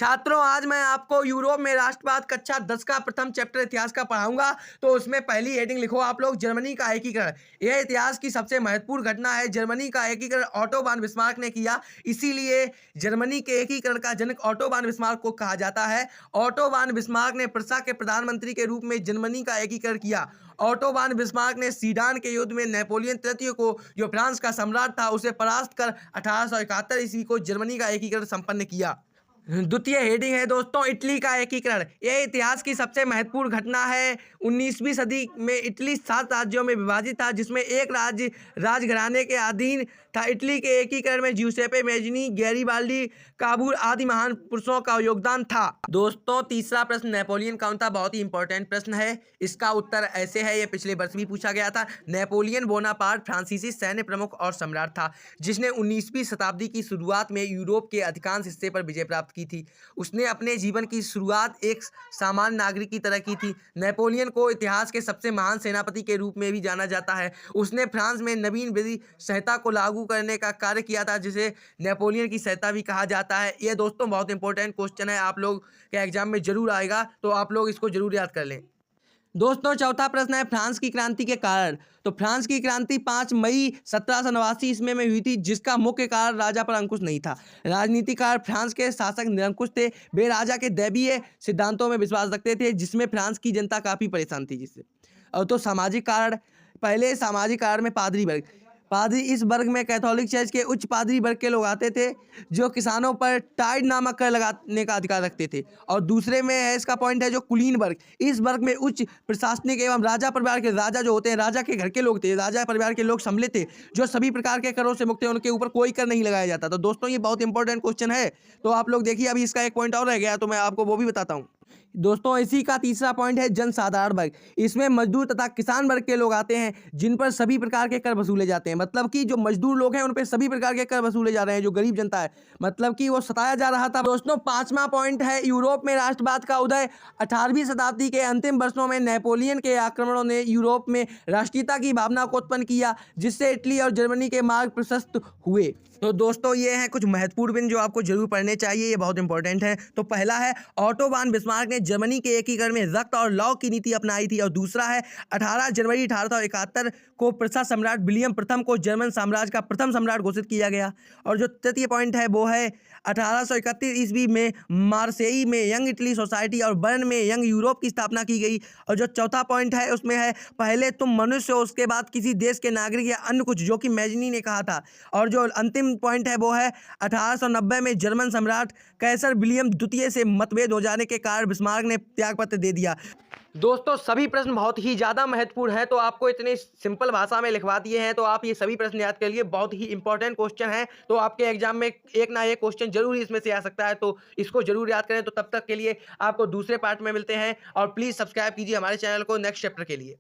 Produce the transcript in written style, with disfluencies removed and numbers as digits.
छात्रों, आज मैं आपको यूरोप में राष्ट्रवाद कक्षा 10 का प्रथम चैप्टर इतिहास का पढ़ाऊंगा। तो उसमें पहली हेडिंग लिखो आप लोग, जर्मनी का एकीकरण। यह इतिहास की सबसे महत्वपूर्ण घटना है। जर्मनी का एकीकरण ऑटो वान बिस्मार्क ने किया, इसीलिए जर्मनी के एकीकरण का जनक ऑटो वान बिस्मार्क को कहा जाता है। ऑटो वान बिस्मार्क ने प्रशा के प्रधानमंत्री के रूप में जर्मनी का एकीकरण किया। ऑटो वान बिस्मार्क ने सीडान के युद्ध में नेपोलियन तृतीय को, जो फ्रांस का सम्राट था, उसे परास्त कर 1871 ईस्वी को जर्मनी का एकीकरण संपन्न किया। द्वितीय हेडिंग है दोस्तों, इटली का एकीकरण। यह इतिहास की सबसे महत्वपूर्ण घटना है। 19वीं सदी में इटली 7 राज्यों में विभाजित था, जिसमें एक राज्य राजघराने के अधीन था। इटली के एकीकरण में ज्यूसेppe मैज़िनी, गैरिबाल्डी, काबूल आदि महान पुरुषों का योगदान था। दोस्तों, तीसरा प्रश्न नेपोलियन कौन था? बहुत ही इंपॉर्टेंट प्रश्न है। इसका उत्तर ऐसे है, यह पिछले वर्ष भी पूछा गया था। नेपोलियन बोनापार्ट फ्रांसीसी सैन्य प्रमुख और सम्राट था, जिसने 19वीं शताब्दी की शुरुआत में यूरोप के अधिकांश हिस्से पर विजय प्राप्त की थी। उसने अपने जीवन की शुरुआत एक सामान्य नागरिक की तरह की थी। नेपोलियन को इतिहास के सबसे महान सेनापति के रूप में भी जाना जाता है। उसने फ्रांस में नवीन विधि संहिता को लागू करने का कार्य किया था, जिसे नेपोलियन की संहिता भी कहा जाता है। यह दोस्तों बहुत इंपॉर्टेंट क्वेश्चन है, आप लोग के एग्जाम में जरूर आएगा, तो आप लोग इसको जरूर याद कर लें। दोस्तों, चौथा प्रश्न है फ्रांस की क्रांति के कारण। तो फ्रांस की क्रांति 5 मई 1789 ईस्वी में हुई थी, जिसका मुख्य कारण राजा पर अंकुश नहीं था। राजनीतिकार फ्रांस के शासक निरंकुश थे। वे राजा के दैवीय सिद्धांतों में विश्वास रखते थे, जिसमें फ्रांस की जनता काफ़ी परेशान थी जिससे। और तो सामाजिक कारण, पहले सामाजिक कारण में पादरी वर्ग। पादरी इस वर्ग में कैथोलिक चर्च के उच्च पादरी वर्ग के लोग आते थे, जो किसानों पर टाइड नामक कर लगाने का अधिकार रखते थे। और दूसरे में है, इसका पॉइंट है जो कुलीन वर्ग। इस वर्ग में उच्च प्रशासनिक एवं राजा परिवार के, राजा जो होते हैं राजा के घर के लोग थे, राजा परिवार के लोग सम्मिलित थे, जो सभी प्रकार के करों से मुक्त थे। उनके ऊपर कोई कर नहीं लगाया जाता। तो दोस्तों, ये बहुत इंपॉर्टेंट क्वेश्चन है, तो आप लोग देखिए। अभी इसका एक पॉइंट और रह गया, तो मैं आपको वो भी बताता हूँ। दोस्तों, इसी का तीसरा पॉइंट है जनसाधारण वर्ग। इसमें मजदूर तथा किसान वर्ग के लोग आते हैं, जिन पर सभी प्रकार के कर वसूले जाते हैं। मतलब कि जो मजदूर लोग हैं, उन पर सभी प्रकार के कर वसूले जा रहे हैं। जो गरीब जनता है, मतलब कि वो सताया जा रहा था। दोस्तों, पांचवा पॉइंट है यूरोप में राष्ट्रवाद का उदय। 18वीं शताब्दी के अंतिम वर्षों में नेपोलियन के आक्रमणों ने यूरोप में राष्ट्रीयता की भावना को उत्पन्न किया, जिससे इटली और जर्मनी के मार्ग प्रशस्त हुए। तो दोस्तों, ये हैं कुछ महत्वपूर्ण बिंदु जो आपको जरूर पढ़ने चाहिए, ये बहुत इंपॉर्टेंट है। तो पहला है, ऑटो वान बिस्मार्क ने जर्मनी के एकीकरण में रक्त और लौ की नीति अपनाई थी। और दूसरा है, 18 जनवरी 1871 को प्रशा सम्राट विलियम प्रथम को जर्मन साम्राज्य का प्रथम सम्राट घोषित किया गया। और जो तृतीय पॉइंट है वो है, 1831 ईस्वी में मार्सेई में यंग इटली सोसाइटी और बर्न में यंग यूरोप की स्थापना की गई। और जो चौथा पॉइंट है उसमें है, पहले तुम मनुष्य हो, उसके बाद किसी देश के नागरिक या अन्य कुछ, जो कि मैज़िनी ने कहा था। और जो अंतिम पॉइंट है वो है, 1890 में जर्मन सम्राट कैसर विलियम द्वितीय से मतभेद हो जाने के कारण बिस्मार्क ने त्यागपत्र दे दिया। दोस्तों, सभी प्रश्न बहुत ही ज़्यादा महत्वपूर्ण है, तो आपको इतने सिंपल भाषा में लिखवा दिए हैं, तो आप ये सभी प्रश्न याद कर लिए। बहुत ही इंपॉर्टेंट क्वेश्चन है, तो आपके एग्जाम में एक ना एक क्वेश्चन जरूर इसमें से आ सकता है, तो इसको जरूर याद करें। तो तब तक के लिए आपको दूसरे पार्ट में मिलते हैं, और प्लीज़ सब्सक्राइब कीजिए हमारे चैनल को नेक्स्ट चैप्टर के लिए।